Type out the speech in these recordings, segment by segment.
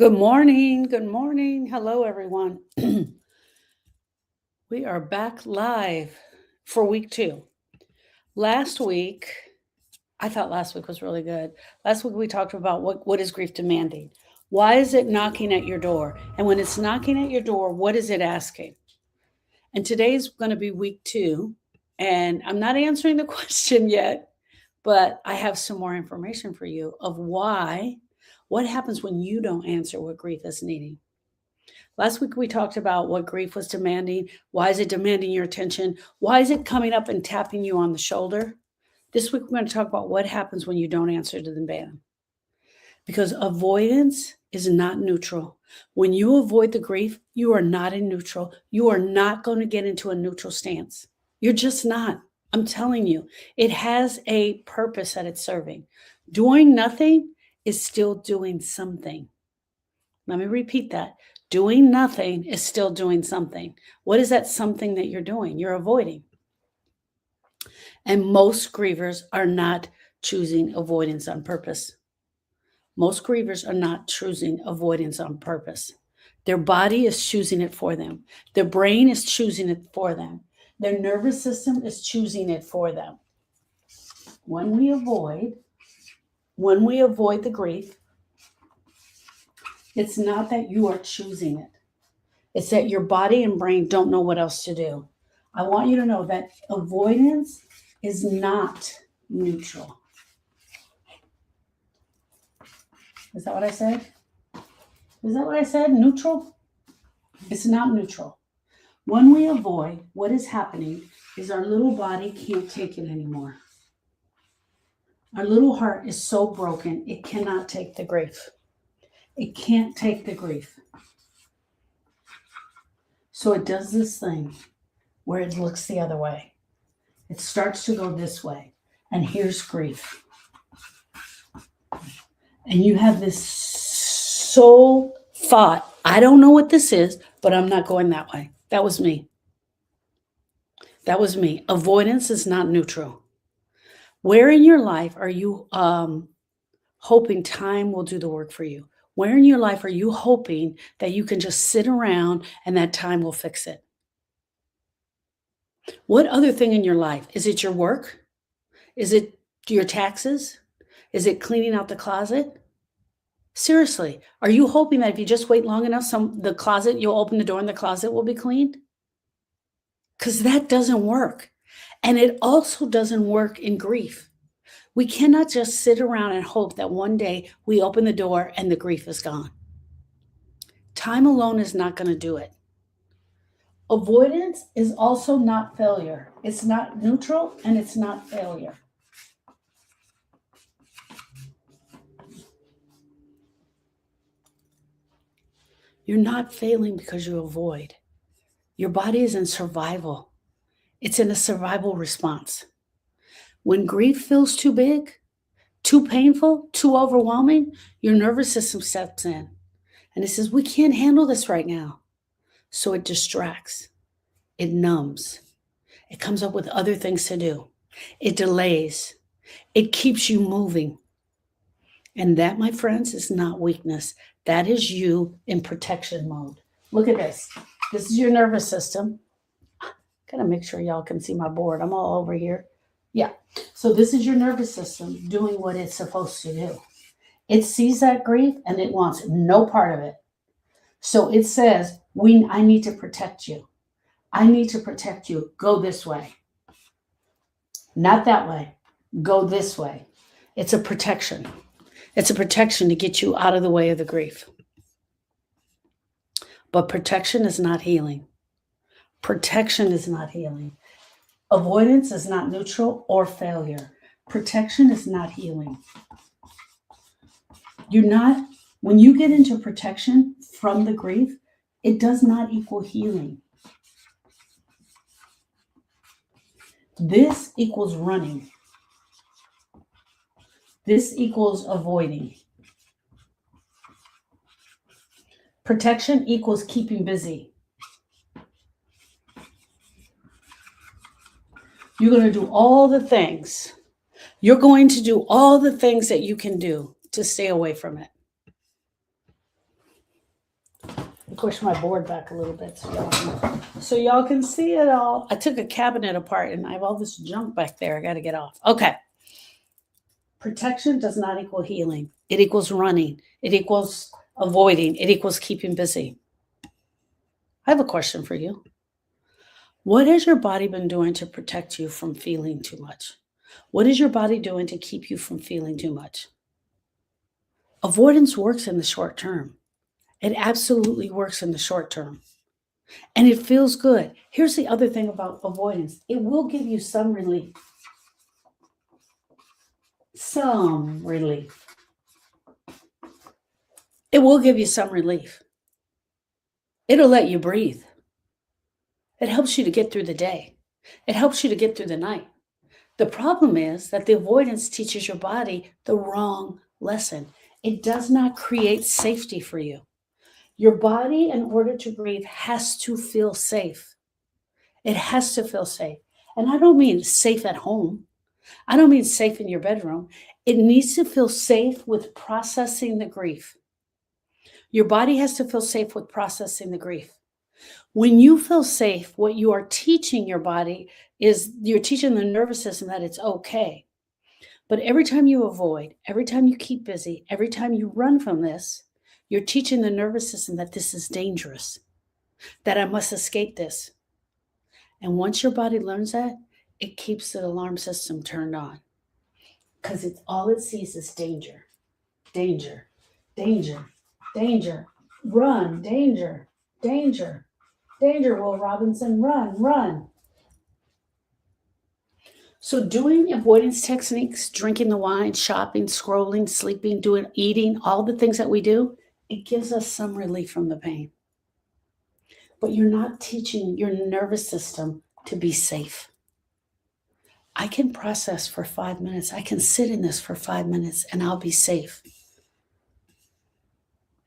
Good morning. Good morning. Hello, everyone. We are back live for week 2. Last week, I thought last week was really good. Last week, we talked about what is grief demanding? Why is it knocking at your door? And when it's knocking at your door, what is it asking? And today's going to be week 2. And I'm not answering the question yet, but I have some more information for you of what happens when you don't answer what grief is needing. Last week we talked about what grief was demanding. Why is it demanding your attention? Why is it coming up and tapping you on the shoulder? This week we're going to talk about what happens when you don't answer to the demand. Because avoidance is not neutral. When you avoid the grief, you are not in neutral. You are not going to get into a neutral stance. You're just not. I'm telling you, it has a purpose that it's serving. Doing nothing is still doing something. Let me repeat that. Doing nothing is still doing something. What is that something that you're doing? You're avoiding. And most grievers are not choosing avoidance on purpose. Most grievers are not choosing avoidance on purpose. Their body is choosing it for them. Their brain is choosing it for them. Their nervous system is choosing it for them. When we avoid the grief, it's not that you are choosing it. It's that your body and brain don't know what else to do. I want you to know that avoidance is not neutral. Is that what I said? Is that what I said? Neutral? It's not neutral. When we avoid, what is happening is our little body can't take it anymore. Our little heart is so broken, it cannot take the grief. It can't take the grief. So it does this thing where it looks the other way. It starts to go this way. And here's grief. And you have this soul thought, I don't know what this is, but I'm not going that way. That was me. That was me. Avoidance is not neutral. Where in your life are you hoping time will do the work for you? Where in your life are you hoping that you can just sit around and that time will fix it? What other thing in your life? Is it your work? Is it your taxes? Is it cleaning out the closet? Seriously, are you hoping that if you just wait long enough, you'll open the door and the closet will be cleaned? Because that doesn't work. And it also doesn't work in grief. We cannot just sit around and hope that one day we open the door and the grief is gone. Time alone is not going to do it. Avoidance is also not failure. It's not neutral and it's not failure. You're not failing because you avoid. Your body is in survival. It's in a survival response. When grief feels too big, too painful, too overwhelming, your nervous system steps in and it says, we can't handle this right now. So it distracts, it numbs, it comes up with other things to do, it delays, it keeps you moving. And that, my friends, is not weakness. That is you in protection mode. Look at this. This is your nervous system. Gotta make sure y'all can see my board. I'm all over here. Yeah. So this is your nervous system doing what it's supposed to do. It sees that grief and it wants no part of it. So it says, I need to protect you. I need to protect you. Go this way. Not that way. Go this way. It's a protection. It's a protection to get you out of the way of the grief. But protection is not healing. Protection is not healing. Avoidance is not neutral or failure. Protection is not healing. When you get into protection from the grief, it does not equal healing. This equals running. This equals avoiding. Protection equals keeping busy. You're going to do all the things. You're going to do all the things that you can do to stay away from it. push my board back a little bit so y'all can see it all. I took a cabinet apart and I have all this junk back there. I got to get off. Okay. Protection does not equal healing. It equals running. It equals avoiding. It equals keeping busy. I have a question for you. What has your body been doing to protect you from feeling too much? What is your body doing to keep you from feeling too much? Avoidance works in the short term. It absolutely works in the short term. And it feels good. Here's the other thing about avoidance. It will give you some relief. Some relief. It will give you some relief. It'll let you breathe. It helps you to get through the day. It helps you to get through the night. The problem is that the avoidance teaches your body the wrong lesson. It does not create safety for you. Your body, in order to breathe, has to feel safe. It has to feel safe. And I don't mean safe at home. I don't mean safe in your bedroom. It needs to feel safe with processing the grief. Your body has to feel safe with processing the grief. When you feel safe, what you are teaching your body is you're teaching the nervous system that it's okay. But every time you avoid, every time you keep busy, every time you run from this, you're teaching the nervous system that this is dangerous, that I must escape this. And once your body learns that, it keeps the alarm system turned on because all it sees is danger, danger, danger, danger, run, danger, danger, danger, Will Robinson, run, run. So doing avoidance techniques, drinking the wine, shopping, scrolling, sleeping, eating, all the things that we do, it gives us some relief from the pain. But you're not teaching your nervous system to be safe. I can process for 5 minutes. I can sit in this for 5 minutes and I'll be safe.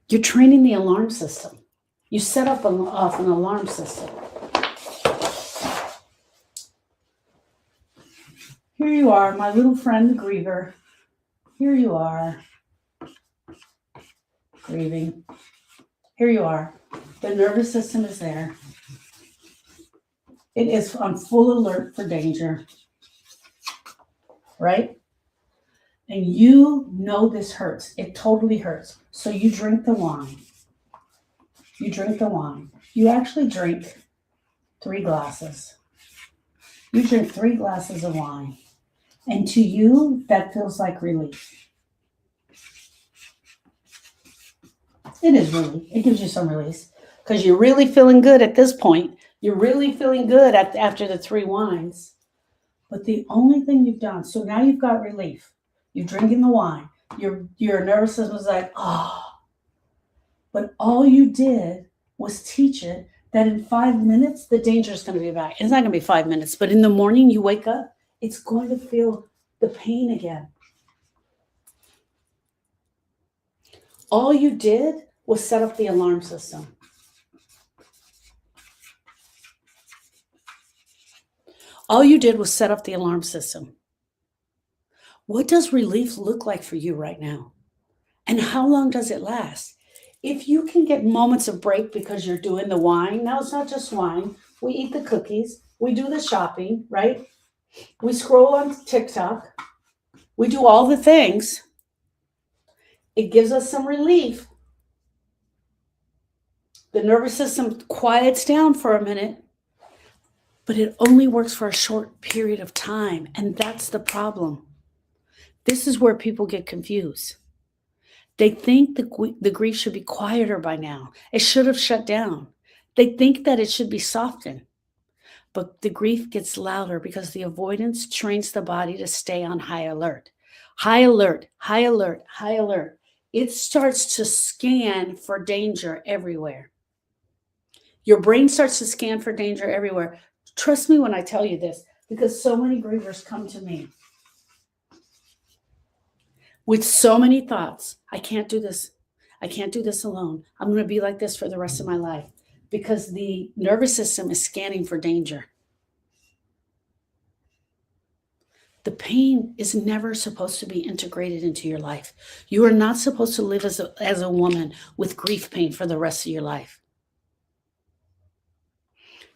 You're training the alarm system. You set up off an alarm system. Here you are, my little friend, the griever. Here you are, grieving. Here you are. The nervous system is there. It is on full alert for danger, right? And you know this hurts. It totally hurts. So you drink the wine. You drink the wine. You actually drink 3 glasses. You drink 3 glasses of wine. And to you, that feels like relief. It is relief. It gives you some release because you're really feeling good at this point. You're really feeling good after the 3 wines. But the only thing you've done, so now you've got relief. You're drinking the wine. Your nervous system was like, oh. But all you did was teach it that in 5 minutes, the danger is going to be back. It's not going to be 5 minutes, but in the morning you wake up, it's going to feel the pain again. All you did was set up the alarm system. All you did was set up the alarm system. What does relief look like for you right now? And how long does it last? If you can get moments of break because you're doing the wine, now it's not just wine. We eat the cookies. We do the shopping, right? We scroll on TikTok. We do all the things. It gives us some relief. The nervous system quiets down for a minute, but it only works for a short period of time. And that's the problem. This is where people get confused. They think the grief should be quieter by now. It should have shut down. They think that it should be softened. But the grief gets louder because the avoidance trains the body to stay on high alert. High alert, high alert, high alert. It starts to scan for danger everywhere. Your brain starts to scan for danger everywhere. Trust me when I tell you this, because so many grievers come to me with so many thoughts. I can't do this. I can't do this alone. I'm going to be like this for the rest of my life because the nervous system is scanning for danger. The pain is never supposed to be integrated into your life. You are not supposed to live as a woman with grief pain for the rest of your life.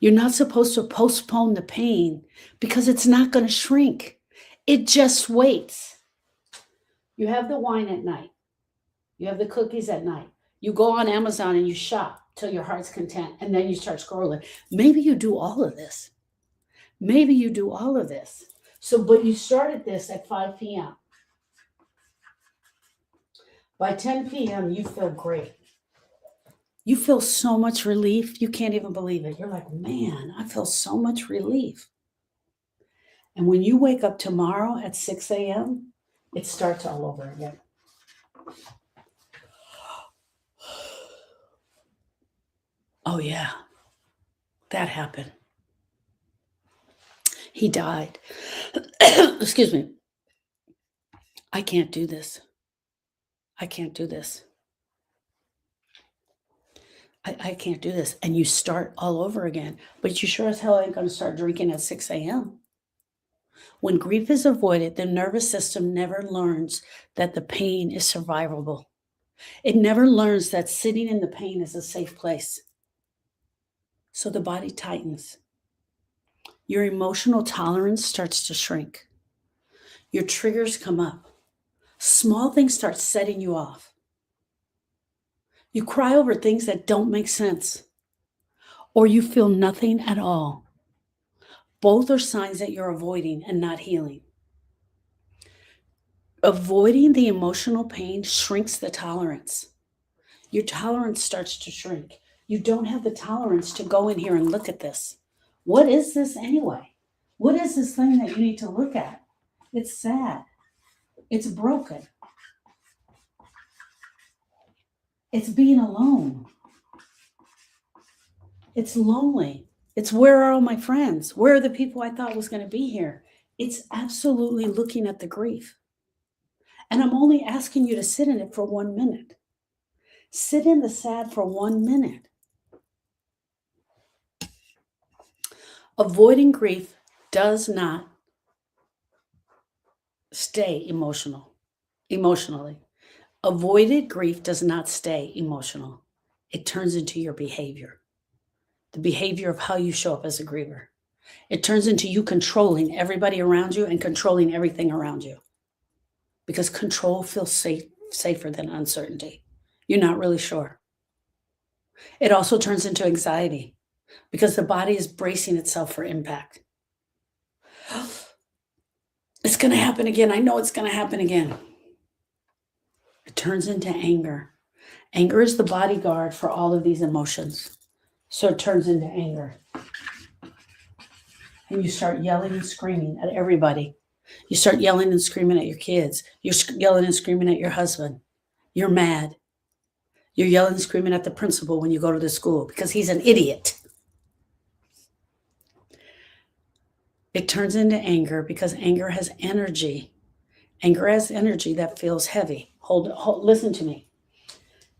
You're not supposed to postpone the pain because it's not going to shrink. It just waits. You have the wine at night. You have the cookies at night. You go on Amazon and you shop till your heart's content, and then you start scrolling. Maybe you do all of this. Maybe you do all of this. So, but you started this at 5 p.m. By 10 p.m., you feel great. You feel so much relief. You can't even believe it. You're like, man, I feel so much relief. And when you wake up tomorrow at 6 a.m., it starts all over again. Oh, yeah, that happened. He died. Excuse me. I can't do this. I can't do this. I can't do this. And you start all over again. But you sure as hell ain't going to start drinking at 6 a.m. When grief is avoided, the nervous system never learns that the pain is survivable. It never learns that sitting in the pain is a safe place. So the body tightens. Your emotional tolerance starts to shrink. Your triggers come up. Small things start setting you off. You cry over things that don't make sense, or you feel nothing at all. Both are signs that you're avoiding and not healing. Avoiding the emotional pain shrinks the tolerance. Your tolerance starts to shrink. You don't have the tolerance to go in here and look at this. What is this anyway? What is this thing that you need to look at? It's sad. It's broken. It's being alone. It's lonely. It's where are all my friends? Where are the people I thought was going to be here? It's absolutely looking at the grief. And I'm only asking you to sit in it for 1 minute. Sit in the sad for 1 minute. Avoiding grief does not stay emotionally. Avoided grief does not stay emotional. It turns into your behavior, the behavior of how you show up as a griever. It turns into you controlling everybody around you and controlling everything around you, because control feels safer than uncertainty. You're not really sure. It also turns into anxiety because the body is bracing itself for impact. It's going to happen again. I know it's going to happen again. It turns into anger. Anger is the bodyguard for all of these emotions. So it turns into anger. And you start yelling and screaming at everybody. You start yelling and screaming at your kids. You're yelling and screaming at your husband. You're mad. You're yelling and screaming at the principal when you go to the school because he's an idiot. It turns into anger because anger has energy. Anger has energy that feels heavy. Listen to me.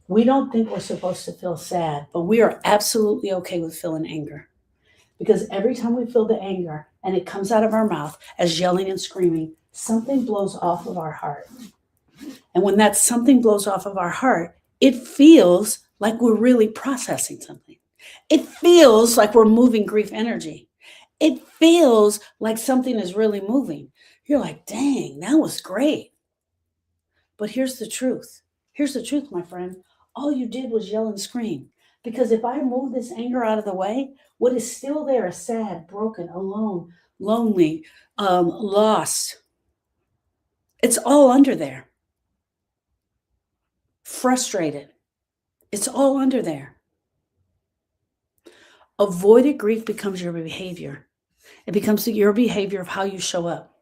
We don't think we're supposed to feel sad, but we are absolutely okay with feeling anger. Because every time we feel the anger and it comes out of our mouth as yelling and screaming, something blows off of our heart. And when that something blows off of our heart, it feels like we're really processing something. It feels like we're moving grief energy. It feels like something is really moving. You're like, dang, that was great. But here's the truth. Here's the truth, my friend. All you did was yell and scream. Because if I move this anger out of the way, what is still there is sad, broken, alone, lonely, lost. It's all under there. Frustrated. It's all under there. Avoided grief becomes your behavior. It becomes your behavior of how you show up.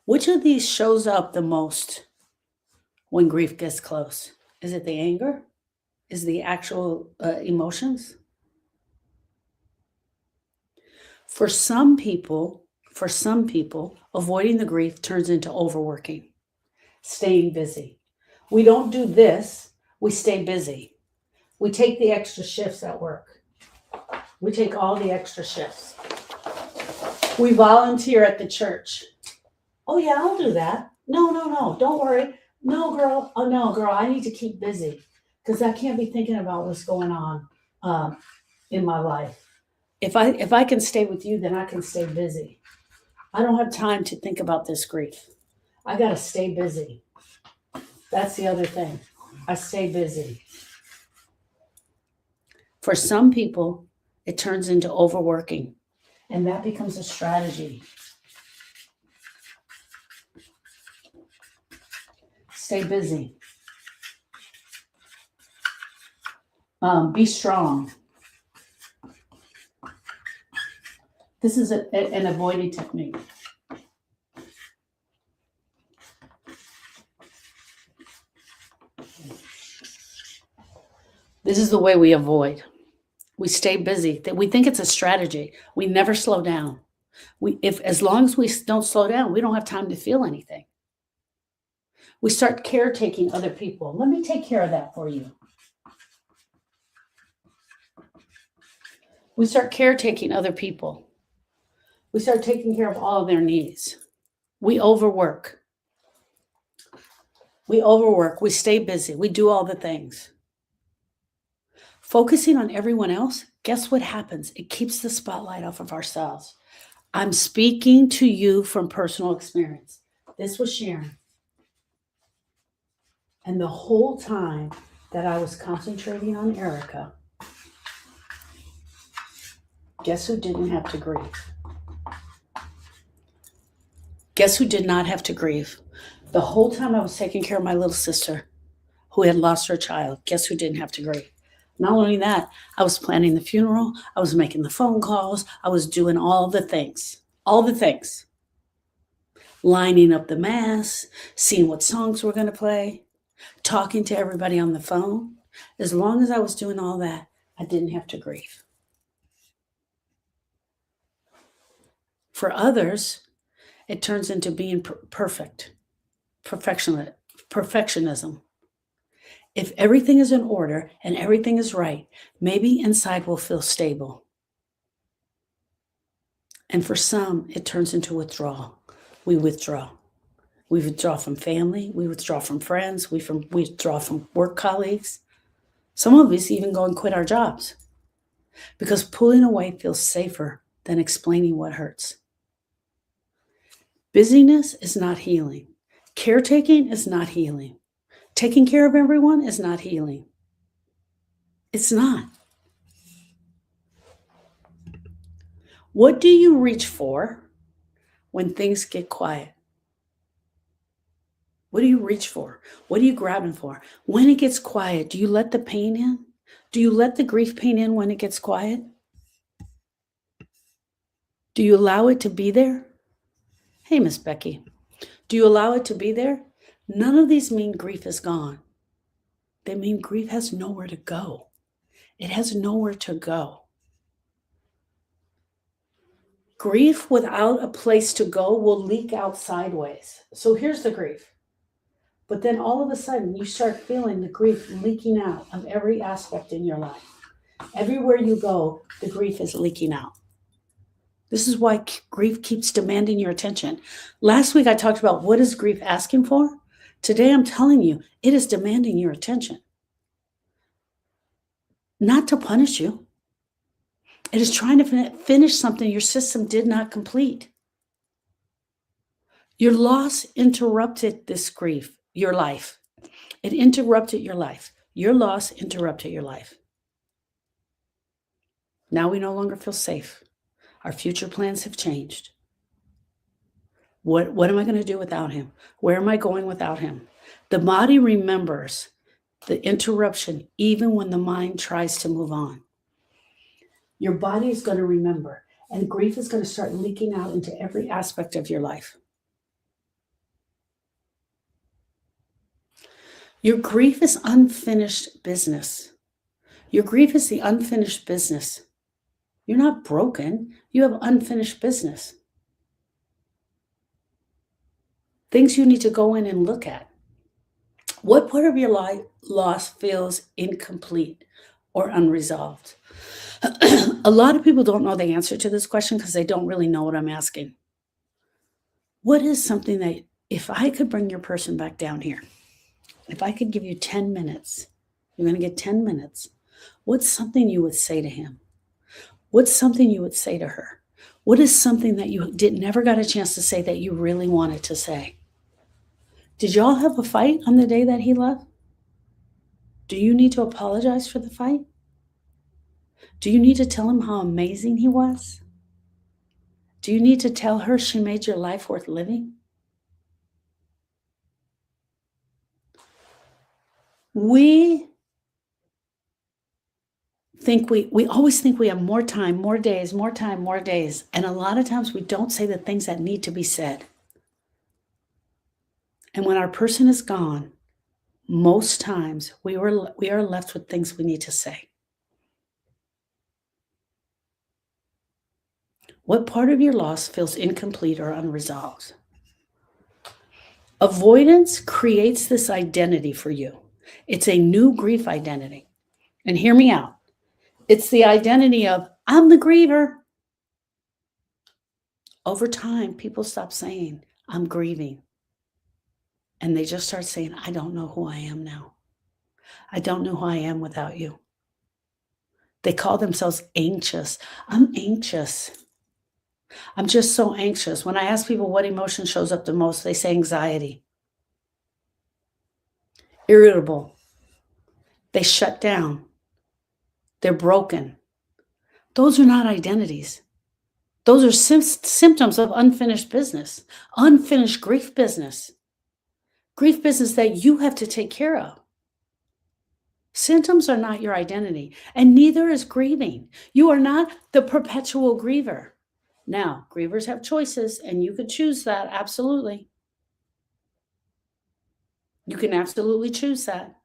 Which of these shows up the most when grief gets close? Is it the anger? Is it the actual emotions? For some people, avoiding the grief turns into overworking, staying busy. We don't do this, we stay busy. We take the extra shifts at work. We take all the extra shifts. We volunteer at the church. Oh yeah, I'll do that. No, don't worry. No, girl, I need to keep busy because I can't be thinking about what's going on in my life. If I can stay with you, then I can stay busy. I don't have time to think about this grief. I got to stay busy. That's the other thing. I stay busy. For some people, it turns into overworking, and that becomes a strategy. Stay busy. Be strong. This is an avoiding technique. This is the way we avoid. We stay busy. We think it's a strategy. We never slow down. As long as we don't slow down, we don't have time to feel anything. We start caretaking other people. Let me take care of that for you. We start caretaking other people. We start taking care of all of their needs. We overwork. We stay busy. We do all the things. Focusing on everyone else, guess what happens? It keeps the spotlight off of ourselves. I'm speaking to you from personal experience. This was Sharon. And the whole time that I was concentrating on Erica, guess who didn't have to grieve? Guess who did not have to grieve? The whole time I was taking care of my little sister who had lost her child, guess who didn't have to grieve? Not only that, I was planning the funeral, I was making the phone calls, I was doing all the things. Lining up the mass, seeing what songs we're going to play, talking to everybody on the phone. As long as I was doing all that, I didn't have to grieve. For others, it turns into being perfectionism. If everything is in order and everything is right, maybe inside we'll feel stable. And for some, it turns into withdrawal. We withdraw. We withdraw from family. We withdraw from friends. We withdraw from work colleagues. Some of us even go and quit our jobs because pulling away feels safer than explaining what hurts. Busyness is not healing. Caretaking is not healing. Taking care of everyone is not healing. It's not. What do you reach for when things get quiet? What do you reach for? What are you grabbing for? When it gets quiet, do you let the pain in? Do you let the grief pain in when it gets quiet? Do you allow it to be there? Hey, Miss Becky, do you allow it to be there? None of these mean grief is gone. They mean grief has nowhere to go. It has nowhere to go. Grief without a place to go will leak out sideways. So here's the grief. But then all of a sudden, you start feeling the grief leaking out of every aspect in your life. Everywhere you go, the grief is leaking out. This is why grief keeps demanding your attention. Last week, I talked about what is grief asking for. Today, I'm telling you, it is demanding your attention. Not to punish you. It is trying to finish something your system did not complete. Your loss interrupted this grief, your life. It interrupted your life. Your loss interrupted your life. Now we no longer feel safe. Our future plans have changed. What am I going to do without him? Where am I going without him? The body remembers the interruption even when the mind tries to move on. Your body is going to remember, and grief is going to start leaking out into every aspect of your life. Your grief is unfinished business. Your grief is the unfinished business. You're not broken. You have unfinished business. Things you need to go in and look at. What part of your loss feels incomplete or unresolved? A lot of people don't know the answer to this question because they don't really know what I'm asking. What is something that, if I could bring your person back down here, if I could give you 10 minutes, you're going to get 10 minutes, what's something you would say to him? What's something you would say to her? What is something that you never got a chance to say that you really wanted to say? Did y'all have a fight on the day that he left? Do you need to apologize for the fight? Do you need to tell him how amazing he was? Do you need to tell her she made your life worth living? We always think we have more time, more days, more time, more days. And a lot of times we don't say the things that need to be said. And when our person is gone, most times we are left with things we need to say. What part of your loss feels incomplete or unresolved? Avoidance creates this identity for you. It's a new grief identity. And hear me out. It's the identity of, I'm the griever. Over time, people stop saying, I'm grieving. And they just start saying, I don't know who I am now. I don't know who I am without you. They call themselves anxious. I'm anxious. I'm just so anxious. When I ask people what emotion shows up the most, they say anxiety. Irritable. They shut down. They're broken. Those are not identities. Those are symptoms of unfinished business, unfinished grief business that you have to take care of. Symptoms are not your identity, and neither is grieving. You are not the perpetual griever. Now, grievers have choices, and you could choose that, absolutely. You can absolutely choose that.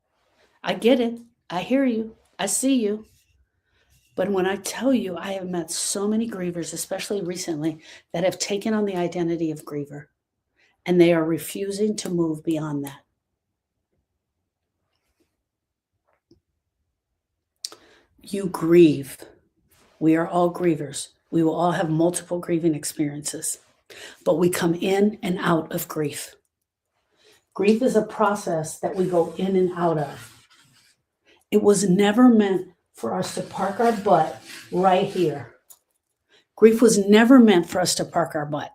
I get it. I hear you. I see you. But when I tell you, I have met so many grievers, especially recently, that have taken on the identity of griever, and they are refusing to move beyond that. You grieve. We are all grievers. We will all have multiple grieving experiences, but we come in and out of grief. Grief is a process that we go in and out of. It was never meant for us to park our butt right here. Grief was never meant for us to park our butt.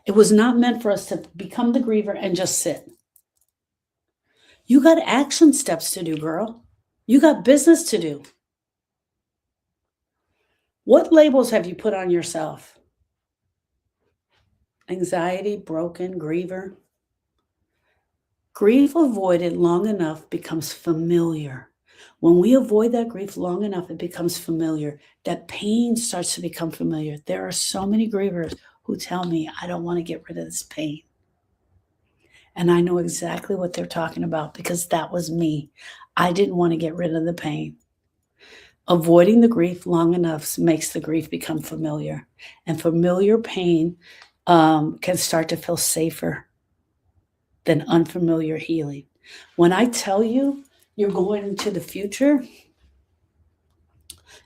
It was not meant for us to become the griever and just sit. You got action steps to do, girl. You got business to do. What labels have you put on yourself? Anxiety, broken, griever. Grief avoided long enough becomes familiar. When we avoid that grief long enough, it becomes familiar. That pain starts to become familiar. There are so many grievers who tell me, I don't want to get rid of this pain. And I know exactly what they're talking about because that was me. I didn't want to get rid of the pain. Avoiding the grief long enough makes the grief become familiar. And familiar pain can start to feel safer than unfamiliar healing. When I tell you you're going into the future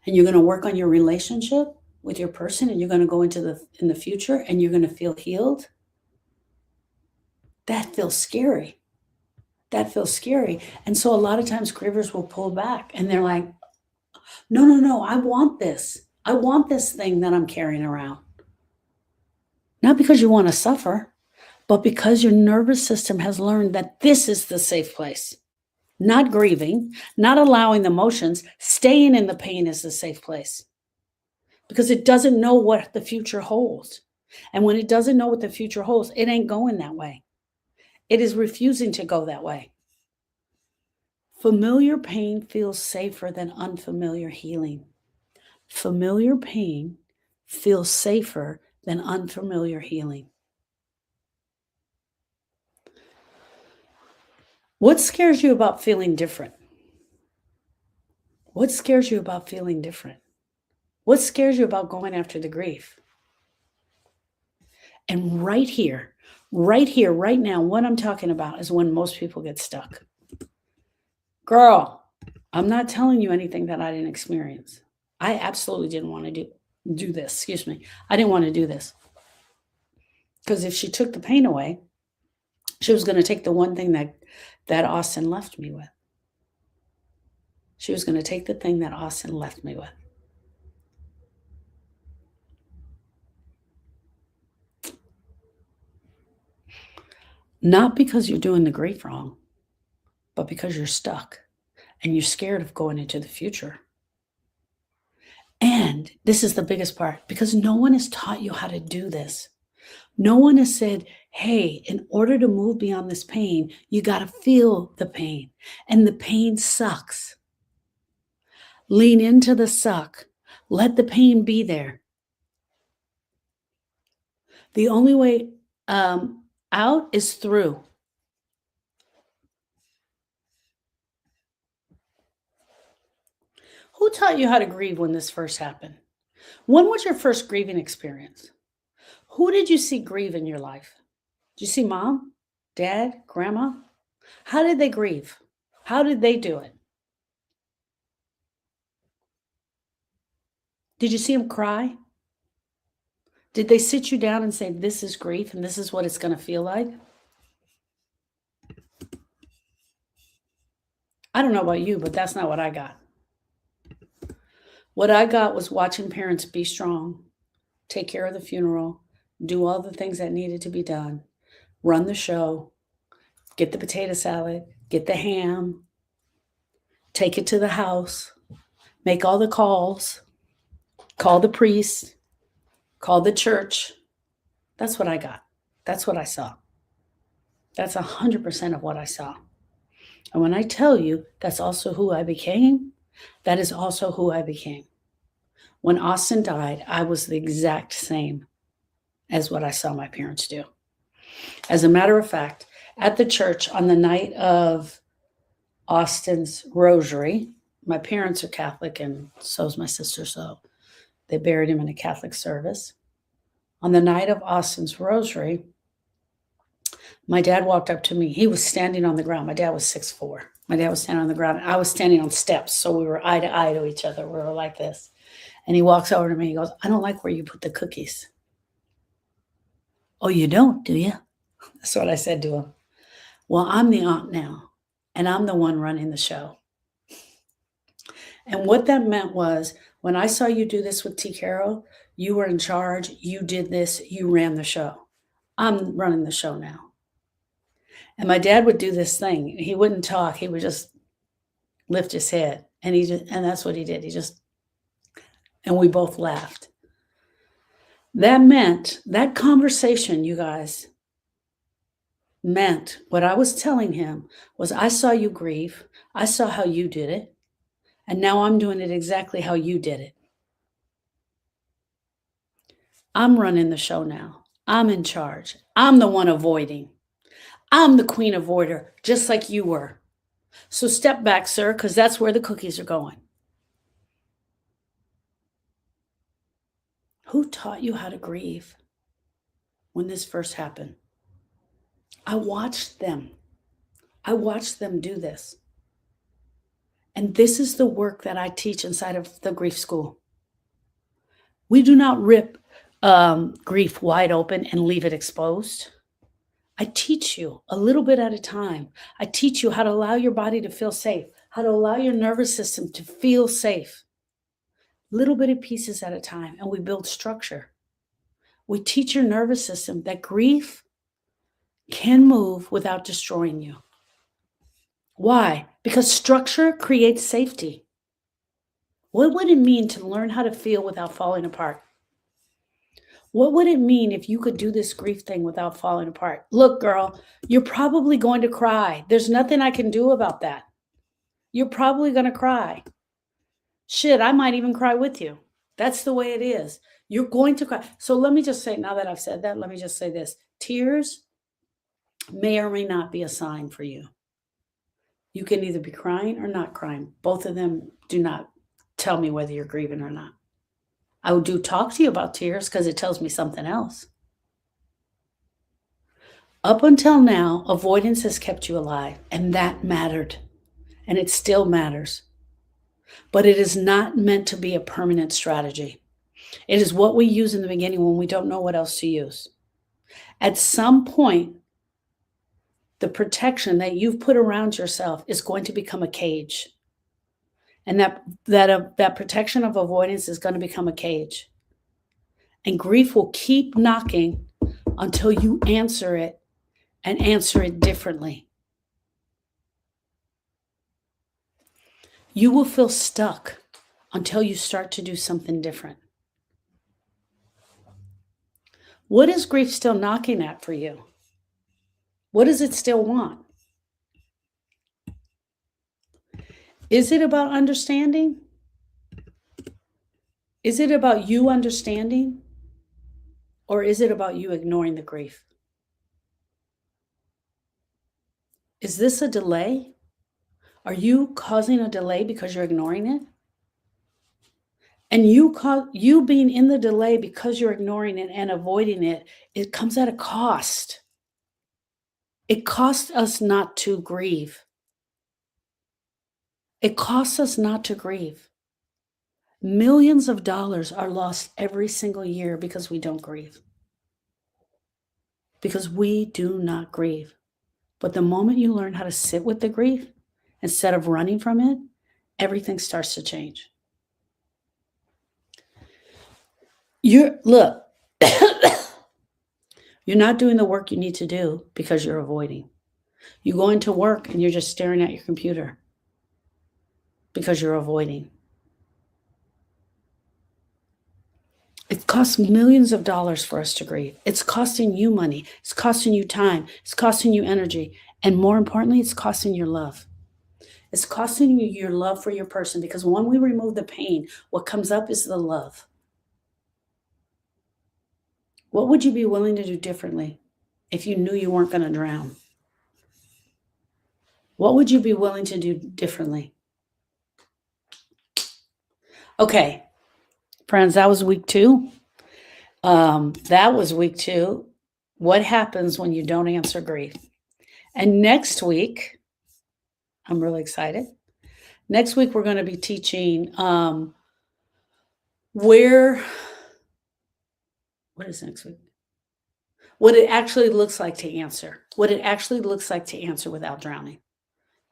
and you're going to work on your relationship with your person and you're going to go into in the future and you're going to feel healed, that feels scary. That feels scary. And so a lot of times grievers will pull back and they're like, no, I want this. I want this thing that I'm carrying around. Not because you want to suffer, but because your nervous system has learned that this is the safe place. Not grieving, not allowing the emotions, staying in the pain is the safe place. Because it doesn't know what the future holds. And when it doesn't know what the future holds, it ain't going that way. It is refusing to go that way. Familiar pain feels safer than unfamiliar healing. Familiar pain feels safer than unfamiliar healing. What scares you about feeling different? What scares you about feeling different? What scares you about going after the grief? And right here, right now, what I'm talking about is when most people get stuck. Girl, I'm not telling you anything that I didn't experience. I absolutely didn't want to do this. Excuse me. I didn't want to do this. Because if she took the pain away, she was going to take the one thing that Austin left me with. She was going to take the thing that Austin left me with. Not because you're doing the grief wrong, but because you're stuck and you're scared of going into the future. And this is the biggest part, because no one has taught you how to do this. No one has said, hey, in order to move beyond this pain, you got to feel the pain. And the pain sucks. Lean into the suck. Let the pain be there. The only way out is through. Who taught you how to grieve when this first happened? When was your first grieving experience? Who did you see grieve in your life? Did you see mom, dad, grandma? How did they grieve? How did they do it? Did you see them cry? Did they sit you down and say, this is grief and this is what it's going to feel like? I don't know about you, but that's not what I got. What I got was watching parents be strong, take care of the funeral, do all the things that needed to be done, run the show, get the potato salad, get the ham, take it to the house, make all the calls, call the priest, call the church. That's what I got. That's what I saw. That's 100% of what I saw. And when I tell you that's also who I became, that is also who I became. When Austin died, I was the exact same as what I saw my parents do. As a matter of fact, at the church on the night of Austin's rosary, my parents are Catholic and so is my sister, so they buried him in a Catholic service. On the night of Austin's rosary, my dad walked up to me. He was standing on the ground. My dad was 6'4". My dad was standing on the ground. I was standing on steps, so we were eye to eye to each other. We were like this. And he walks over to me. He goes, I don't like where you put the cookies. Oh, you don't, do you? That's what I said to him. Well, I'm the aunt now, and I'm the one running the show. And what that meant was, when I saw you do this with T. Carroll, you were in charge, you did this, you ran the show. I'm running the show now. And my dad would do this thing. He wouldn't talk. He would just lift his head. And that's what he did. And we both laughed. That meant, that conversation, you guys, meant what I was telling him was, I saw you grieve. I saw how you did it. And now I'm doing it exactly how you did it. I'm running the show now. I'm in charge. I'm the one avoiding. I'm the queen avoider, just like you were. So step back, sir, because that's where the cookies are going. Who taught you how to grieve when this first happened? I watched them. I watched them do this. And this is the work that I teach inside of the grief school. We do not rip grief wide open and leave it exposed. I teach you a little bit at a time. I teach you how to allow your body to feel safe, how to allow your nervous system to feel safe. Little bitty pieces at a time, and we build structure. We teach your nervous system that grief can move without destroying you. Why? Because structure creates safety. What would it mean to learn how to feel without falling apart? What would it mean if you could do this grief thing without falling apart? Look, girl, you're probably going to cry. There's nothing I can do about that. You're probably going to cry. Shit, I might even cry with you. That's the way it is. You're going to cry. So let me just say, now that I've said that, let me just say this. Tears may or may not be a sign for you. You can either be crying or not crying. Both of them do not tell me whether you're grieving or not. I do talk to you about tears because it tells me something else. Up until now, avoidance has kept you alive, and that mattered, and it still matters. But it is not meant to be a permanent strategy. It is what we use in the beginning when we don't know what else to use. At some point, the protection that you've put around yourself is going to become a cage. And that protection of avoidance is going to become a cage. And grief will keep knocking until you answer it and answer it differently. You will feel stuck until you start to do something different. What is grief still knocking at for you? What does it still want? Is it about understanding? Is it about you understanding? Or is it about you ignoring the grief? Is this a delay? Are you causing a delay because you're ignoring it? And you being in the delay because you're ignoring it and avoiding it, it comes at a cost. It costs us not to grieve. It costs us not to grieve. Millions of dollars are lost every single year because we don't grieve. Because we do not grieve. But the moment you learn how to sit with the grief instead of running from it, everything starts to change. Look, you're not doing the work you need to do because you're avoiding. You go into work and you're just staring at your computer because you're avoiding. It costs millions of dollars for us to grieve. It's costing you money. It's costing you time. It's costing you energy. And more importantly, it's costing your love. It's costing you your love for your person, because when we remove the pain, what comes up is the love. What would you be willing to do differently if you knew you weren't going to drown? What would you be willing to do differently? Okay, friends, that was week 2. That was week 2. What happens when you don't answer grief? And next week, I'm really excited. Next week, we're going to be teaching what is next week? What it actually looks like to answer. What it actually looks like to answer without drowning.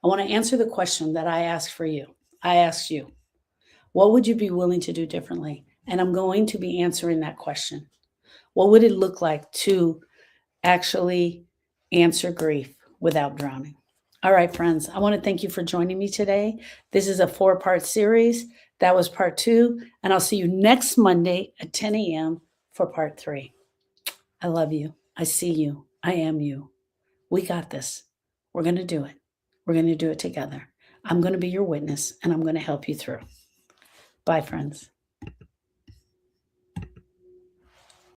I want to answer the question that I asked for you. I asked you, what would you be willing to do differently? And I'm going to be answering that question. What would it look like to actually answer grief without drowning? All right, friends, I want to thank you for joining me today. This is a 4-part series. That was part 2, and I'll see you next Monday at 10 a.m. for part 3. I love you. I see you. I am you. We got this. We're going to do it. We're going to do it together. I'm going to be your witness, and I'm going to help you through. Bye, friends.